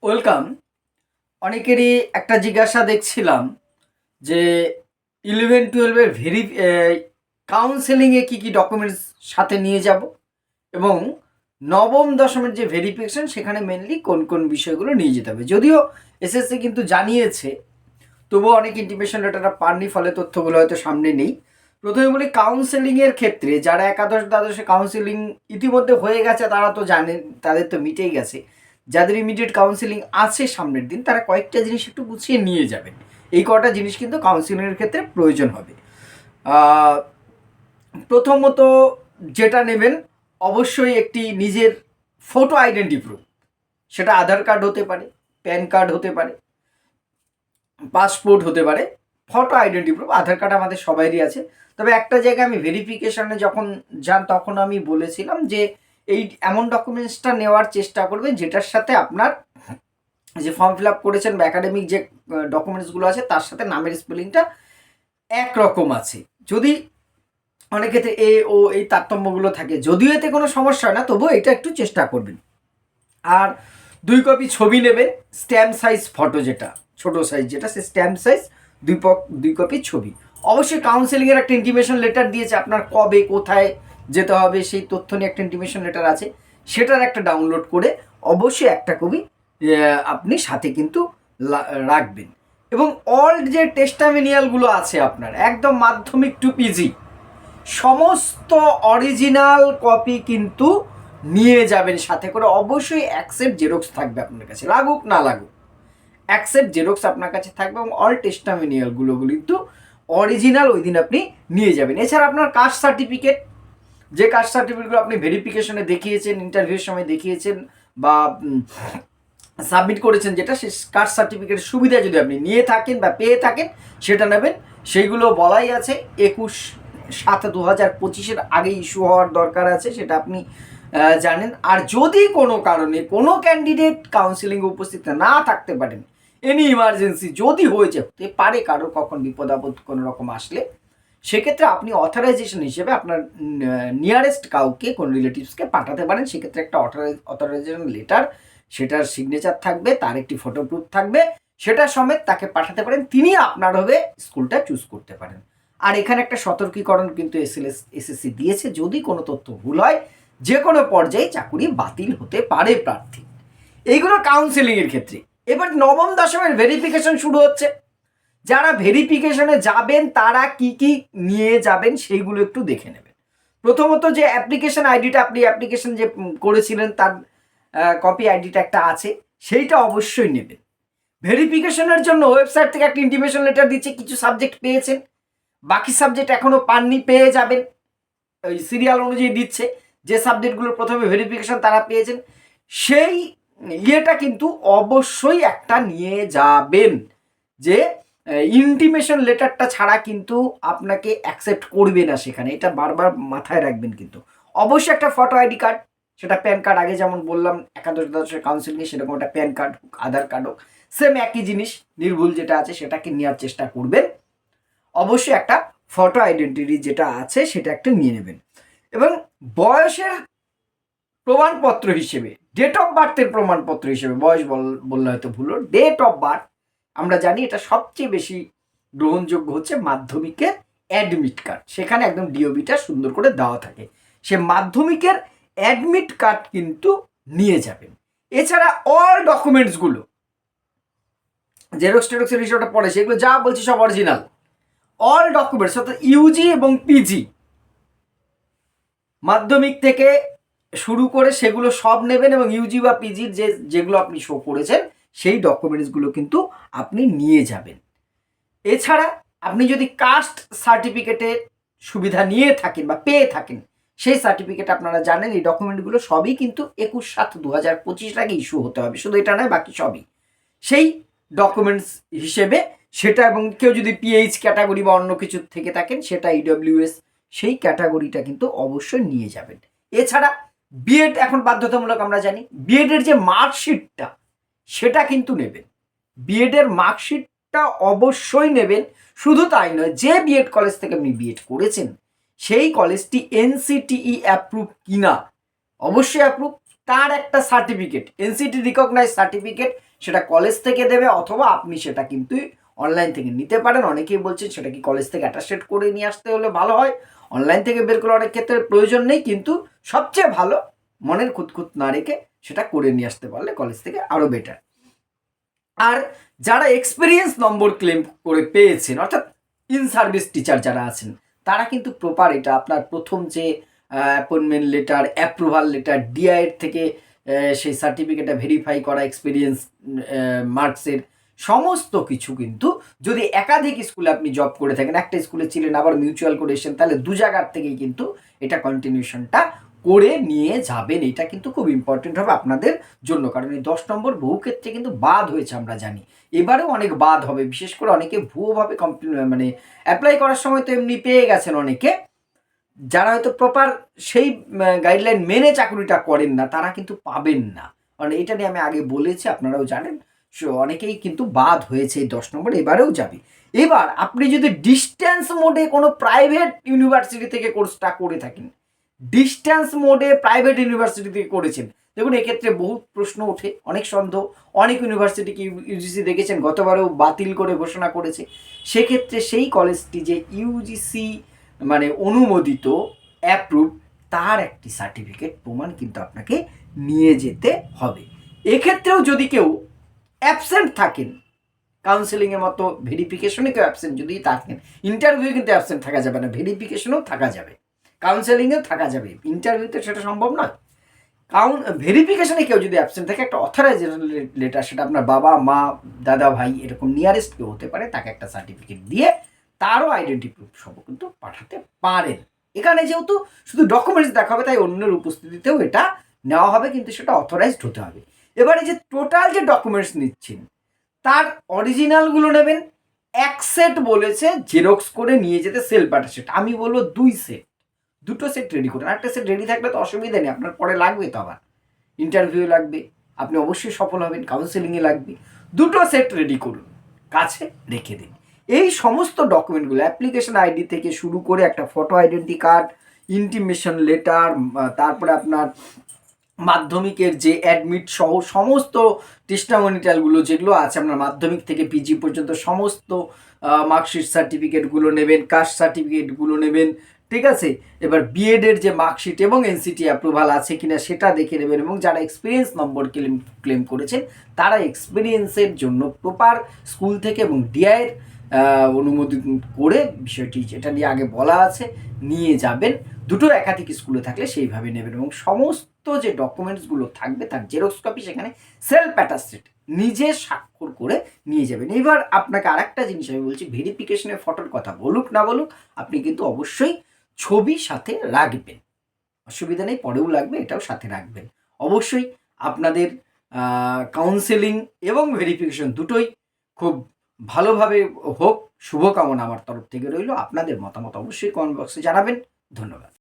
Welcome. অনেকেরই একটা জিজ্ঞাসা দেখছিলাম যে 11-12-এর কাউন্সেলিংয়ে কী কী ডকুমেন্টস সাথে নিয়ে যাব এবং নবম দশমের যে ভেরিফিকেশন সেখানে মেনলি কোন কোন বিষয়গুলো নিয়ে যেতে হবে। যদিও এসএসসি কিন্তু জানিয়েছে, তবুও অনেক ইন্টিমেশন লেটারটা পাননি, ফলে তথ্যগুলো হয়তো সামনে নেই। প্রথমে বলি, কাউন্সেলিংয়ের ক্ষেত্রে যারা একাদশ দ্বাদশে কাউন্সেলিং ইতিমধ্যে হয়ে গেছে তারা তো জানেন, তাদের তো মিটেই গেছে। যাদের ইমিডিয়েট কাউন্সেলিং আছে সামনের দিন, তারা কয়েকটা জিনিস একটু গুছিয়ে নিয়ে যাবেন। এই কটা জিনিস কিন্তু কাউন্সেলিংয়ের ক্ষেত্রে প্রয়োজন হবে। প্রথমত যেটা নেবেন, অবশ্যই একটি নিজের ফটো আইডেন্টি প্রুফ। সেটা আধার কার্ড হতে পারে, প্যান কার্ড হতে পারে, পাসপোর্ট হতে পারে। ফটো আইডেন্টি প্রুফ, আধার কার্ড আমাদের সবাইরই আছে। তবে একটা জায়গায় আমি ভেরিফিকেশানে যখন যান তখন আমি বলেছিলাম যে এই এমন ডকুমেন্টসটা নেওয়ার চেষ্টা করবেন যেটার সাথে আপনার যে ফর্ম ফিল আপ করেছেন বা একাডেমিক যে ডকুমেন্টসগুলো আছে তার সাথে নামের স্পেলিংটা একরকম আছে। যদি অনেক ক্ষেত্রে এ ও এই তারতম্যগুলো থাকে, যদিও এতে কোনো সমস্যা হয় না, তবুও এটা একটু চেষ্টা করবেন। আর 2 কপি ছবি নেবেন, স্ট্যাম্প সাইজ ফটো, যেটা ছোটো সাইজ, যেটা সে স্ট্যাম্প সাইজ 2 কপি ছবি। অবশ্যই কাউন্সেলিংয়ের একটা ইন্টিমেশন লেটার দিয়েছে, আপনার কবে কোথায় যেতে হবে সেই তথ্য নিয়ে একটা ইন্টিমেশন লেটার আছে, সেটার একটা ডাউনলোড করে অবশ্যই একটা কপি আপনি সাথে কিন্তু রাখবেন। এবং অল্ড যে টেস্টামিনিয়ালগুলো আছে আপনার, একদম মাধ্যমিক টু পিজি, সমস্ত অরিজিনাল কপি কিন্তু নিয়ে যাবেন সাথে করে। অবশ্যই অ্যাকসেপ্ট জেরক্স থাকবে আপনার কাছে, লাগুক না লাগুক অ্যাকসেপ্ট জেরক্স আপনার কাছে থাকবে। এবং অল টেস্টামিনিয়ালগুলো কিন্তু অরিজিনাল ওই দিন আপনি নিয়ে যাবেন। এছাড়া আপনার কাস্ট সার্টিফিকেট, যে কাস্ট সার্টিফিকেটগুলো আপনি ভেরিফিকেশনে দেখিয়েছেন, ইন্টারভিউর সময় দেখিয়েছেন বা সাবমিট করেছেন, যেটা সেই কাস্ট সার্টিফিকেটের সুবিধা যদি আপনি নিয়ে থাকেন বা পেয়ে থাকেন সেটা নেবেন। সেইগুলো বলাই আছে 21/7/2025 আগে ইস্যু হওয়ার দরকার আছে, সেটা আপনি জানেন। আর যদি কোনো কারণে কোনো ক্যান্ডিডেট কাউন্সিলিং উপস্থিত না থাকতে পারেন, এনি ইমার্জেন্সি যদি হয়ে যেতে পারে, কারো কখন বিপদ আপদ কোনো রকম আসলে, সেক্ষেত্রে আপনি অথরাইজেশন হিসেবে আপনার নিয়ারেস্ট কাউকে, কোন রিলেটিভসকে পাঠাতে পারেন। সেক্ষেত্রে একটা অথরাইজেশন লেটার, সেটার সিগনেচার থাকবে, তার একটি ফটো প্রুফ থাকবে, সেটা সমেত তাকে পাঠাতে পারেন। তিনি আপনার হবে স্কুলটা চুজ করতে পারেন। আর এখানে একটা সতর্কীকরণ কিন্তু এসএসসি দিয়েছে, যদি কোনো তথ্য ভুল হয় যে কোনো পর্যায়ে চাকুরি বাতিল হতে পারে প্রার্থী। এইগুলো কাউন্সেলিংয়ের ক্ষেত্রে। এবার নবম দশমের ভেরিফিকেশন শুরু হচ্ছে। যারা ভেরিফিকেশনে যাবেন তারা কি কি নিয়ে যাবেন সেইগুলো একটু দেখে নেবেন। প্রথমত যে অ্যাপ্লিকেশন আইডিটা, আপনি অ্যাপ্লিকেশন যে করেছিলেন তার কপি আইডিটা একটা আছে, সেইটা অবশ্যই নেবেন। ভেরিফিকেশনের জন্য ওয়েবসাইট থেকে একটা ইন্টিমেশন লেটার দিচ্ছে, কিছু সাবজেক্ট পেয়েছেন, বাকি সাবজেক্ট এখনও পাননি, পেয়ে যাবেন। ওই সিরিয়াল অনুযায়ী দিচ্ছে, যে সাবজেক্টগুলো প্রথমে ভেরিফিকেশন তারা পেয়েছেন, সেই ইয়েটা কিন্তু অবশ্যই একটা নিয়ে যাবেন। যে ইন্টিমেশন লেটারটা ছাড়া কিন্তু আপনাকে অ্যাকসেপ্ট করবে না সেখানে, এটা বারবার মাথায় রাখবেন। কিন্তু অবশ্যই একটা ফটো আইডি কার্ড, সেটা প্যান কার্ড, আগে যেমন বললাম একাদশ দ্বাদশের কাউন্সিলিংয়ে সেরকম একটা প্যান কার্ড হোক, আধার কার্ড হোক, সেম একই জিনিস, নির্ভুল যেটা আছে সেটাকে নেওয়ার চেষ্টা করবেন। অবশ্যই একটা ফটো আইডেন্টিটি যেটা আছে সেটা একটা নিয়ে নেবেন। এবং বয়সের প্রমাণপত্র হিসেবে, ডেট অফ বার্থের প্রমাণপত্র হিসেবে, বয়স বললে হয়তো ভুল, ডেট অফ বার্থ, আমরা জানি এটা সবচেয়ে বেশি গ্রহণযোগ্য হচ্ছে মাধ্যমিকের অ্যাডমিট কার্ড। সেখানে একদম ডিওবিটা সুন্দর করে দেওয়া থাকে, সে মাধ্যমিকের অ্যাডমিট কার্ড কিন্তু নিয়ে যাবেন। এছাড়া অল ডকুমেন্টসগুলো, জেরক্স টেরক্সের বিষয়টা পড়ে, সেগুলো যা বলছি সব অরিজিনাল। অল ডকুমেন্টস অর্থাৎ ইউজি এবং পিজি, মাধ্যমিক থেকে শুরু করে সেগুলো সব নেবেন। এবং ইউজি বা পিজির যেগুলো আপনি শো করেছেন সেই ডকুমেন্টসগুলো কিন্তু আপনি নিয়ে যাবেন। এছাড়া আপনি যদি কাস্ট সার্টিফিকেটের সুবিধা নিয়ে থাকেন বা পেয়ে থাকেন, সেই সার্টিফিকেট আপনারা জানেন, এই ডকুমেন্টগুলো সবই কিন্তু 21/7/2025 আগে ইস্যু হতে হবে, শুধু এটা নয় বাকি সবই সেই ডকুমেন্টস হিসেবে সেটা। এবং কেউ যদি পিএইচ ক্যাটাগরি বা অন্য কিছু থেকে থাকেন, সেটা ইডব্লিউএস, সেই ক্যাটাগরিটা কিন্তু অবশ্যই নিয়ে যাবেন। এছাড়া বিএড এখন বাধ্যতামূলক, আমরা জানি। বিএডের যে মার্কশিটটা সেটা কিন্তু নেবেন, বিএডের মার্কশিটটা অবশ্যই নেবেন। শুধু তাই নয়, যে বিএড কলেজ থেকে আপনি বিএড করেছেন সেই কলেজটি এনসিটিই অ্যাপ্রুভ কিনা, অবশ্যই অ্যাপ্রুভ, তার একটা সার্টিফিকেট, এনসিটি রিকগনাইজ সার্টিফিকেট, সেটা কলেজ থেকে দেবে, অথবা আপনি সেটা কিন্তু অনলাইন থেকে নিতে পারেন। অনেকেই বলছেন সেটা কি কলেজ থেকে অ্যাটাস্টেড করে নিয়ে আসতে হলে ভালো হয়, অনলাইন থেকে বের করে অনেক ক্ষেত্রে প্রয়োজন নেই, কিন্তু সবচেয়ে ভালো মনের খুঁতখুত না রেখে সেটা করে নিয়ে আসতে পারলে কলেজ থেকে আরও বেটার। আর যারা এক্সপিরিয়েন্স নম্বর ক্লেম করে পেয়েছেন, অর্থাৎ ইন সার্ভিস টিচার যারা আছেন, তারা কিন্তু প্রপার এটা আপনার প্রথম যে অ্যাপয়েন্টমেন্ট লেটার, অ্যাপ্রুভাল লেটার, ডিআইয়ের থেকে সেই সার্টিফিকেটটা ভেরিফাই করা এক্সপিরিয়েন্স মার্কসের সমস্ত কিছু কিন্তু যদি একাধিক স্কুলে আপনি জব করে থাকেন, একটা স্কুলে ছিলেন আবার মিউচুয়াল করে এসেছেন, তাহলে দু জায়গার থেকেই কিন্তু এটা কন্টিনিউশনটা করে নিয়ে যাবেন। এটা কিন্তু খুব ইম্পর্টেন্ট হবে আপনাদের জন্য, কারণ এই 10 নম্বর বহু ক্ষেত্রে কিন্তু বাদ হয়েছে আমরা জানি, এবারেও অনেক বাদ হবে। বিশেষ করে অনেকে ভুয়োভাবে মানে অ্যাপ্লাই করার সময় তো এমনি পেয়ে গেছেন অনেকে, যারা হয়তো প্রপার সেই গাইডলাইন মেনে চাকরিটা করেন না, তারা কিন্তু পাবেন না। কারণ এটা নিয়ে আমি আগে বলেছি, আপনারাও জানেন, অনেকেই কিন্তু বাদ হয়েছে এই 10 নম্বর, এবারেও যাবে। এবার আপনি যদি ডিস্ট্যান্স মোডে কোনো প্রাইভেট ইউনিভার্সিটি থেকে কোর্সটা করে থাকেন, ডিস্ট্যান্স মোডে প্রাইভেট ইউনিভার্সিটি থেকে করেছেন, দেখুন এক্ষেত্রে বহু প্রশ্ন ওঠে, অনেক সন্দেহ। অনেক ইউনিভার্সিটিকে ইউজিসি দেখেছেন গতবারেও বাতিল করে ঘোষণা করেছে। সেক্ষেত্রে সেই কলেজটি যে ইউজিসি মানে অনুমোদিত, অ্যাপ্রুভ, তার একটি সার্টিফিকেট প্রমাণ কিন্তু আপনাকে নিয়ে যেতে হবে। এক্ষেত্রেও যদি কেউ অ্যাবসেন্ট থাকেন, কাউন্সেলিংয়ের মতো ভেরিফিকেশনে কেউ অ্যাবসেন্ট যদি থাকেন, ইন্টারভিউ কিন্তু অ্যাবসেন্ট থাকা যাবে না, ভেরিফিকেশনেও থাকা যাবে, কাউন্সেলিংয়েও থাকা যাবে, ইন্টারভিউতে সেটা সম্ভব নয়। ভেরিফিকেশনে কেউ যদি অ্যাবসেন্ট থাকে, একটা অথরাইজেশন লেটার, সেটা আপনার বাবা, মা, দাদা, ভাই, এরকম নিয়ারেস্ট কেউ হতে পারে, তাকে একটা সার্টিফিকেট দিয়ে তারও আইডেন্টি প্রুফ সহ কিন্তু পাঠাতে পারেন। এখানে যেহেতু শুধু ডকুমেন্টস দেখাবে, তাই অন্যের উপস্থিতিতেও এটা নেওয়া হবে, কিন্তু সেটা অথরাইজড হতে হবে। এবারে যে টোটাল যে ডকুমেন্টস নিচ্ছেন, তার অরিজিনালগুলো নেবেন, এক সেট বলেছে জেরক্স করে নিয়ে যেতে, সেলফ অ্যাটাস্টেড। আমি বলবো 2 সেট, দুটো সেট রেডি করুন। একটা সেট রেডি থাকলে তো অসুবিধা নেই, আপনার পরে লাগবে তো, আবার ইন্টারভিউ লাগবে, আপনি অবশ্যই সফল হবেন, কাউন্সেলিংয়ে লাগবে, দুটো সেট রেডি করুন, কাছে রেখে দিন। এই সমস্ত ডকুমেন্টগুলো, অ্যাপ্লিকেশন আইডি থেকে শুরু করে একটা photo identity card, intimation letter, তারপরে আপনার মাধ্যমিকের যে অ্যাডমিট সহ সমস্ত টেস্টামোনিয়ালগুলো যেগুলো আছে আপনার মাধ্যমিক থেকে পিজি পর্যন্ত, সমস্ত মার্কশিট সার্টিফিকেটগুলো নেবেন, কাস্ট সার্টিফিকেটগুলো নেবেন, ঠিক আছে। এবার বিএডের যে মার্কশিট এবং এনসিটি অ্যাপ্রুভাল আছে কিনা সেটা দেখে নেবেন, এবং যারা এক্সপিরিয়েন্স নম্বর ক্লেম করেছেন, তারা এক্সপিরিয়েন্সের জন্য প্রপার স্কুল থেকে এবং ডিআইয়ের অনুমোদন করে বিষয়টি, যেটা নিয়ে আগে বলা আছে, নিয়ে যাবেন। দুটো একাধিক স্কুলে থাকলে সেইভাবে নেবেন, এবং সমস্ত যে ডকুমেন্টসগুলো থাকবে তার জেরক্স কপি সেখানে সেলফ অ্যাটাস্টেড নিজে স্বাক্ষর করে নিয়ে যাবেন। এবার আপনাকে আরেকটা জিনিস আমি বলছি, ভেরিফিকেশনের ফটোর কথা বলুক না বলুক, আপনি কিন্তু অবশ্যই ছবি সাথে রাখবেন, অসুবিধা নেই, পরেও লাগবে, এটাও সাথে রাখবেন। অবশ্যই আপনাদের কাউন্সেলিং এবং ভেরিফিকেশন দুটোই খুব ভালোভাবে হোক, শুভকামনা আমার তরফ থেকে রইল। আপনাদের মতামত অবশ্যই কমেন্ট বক্সে জানাবেন। ধন্যবাদ।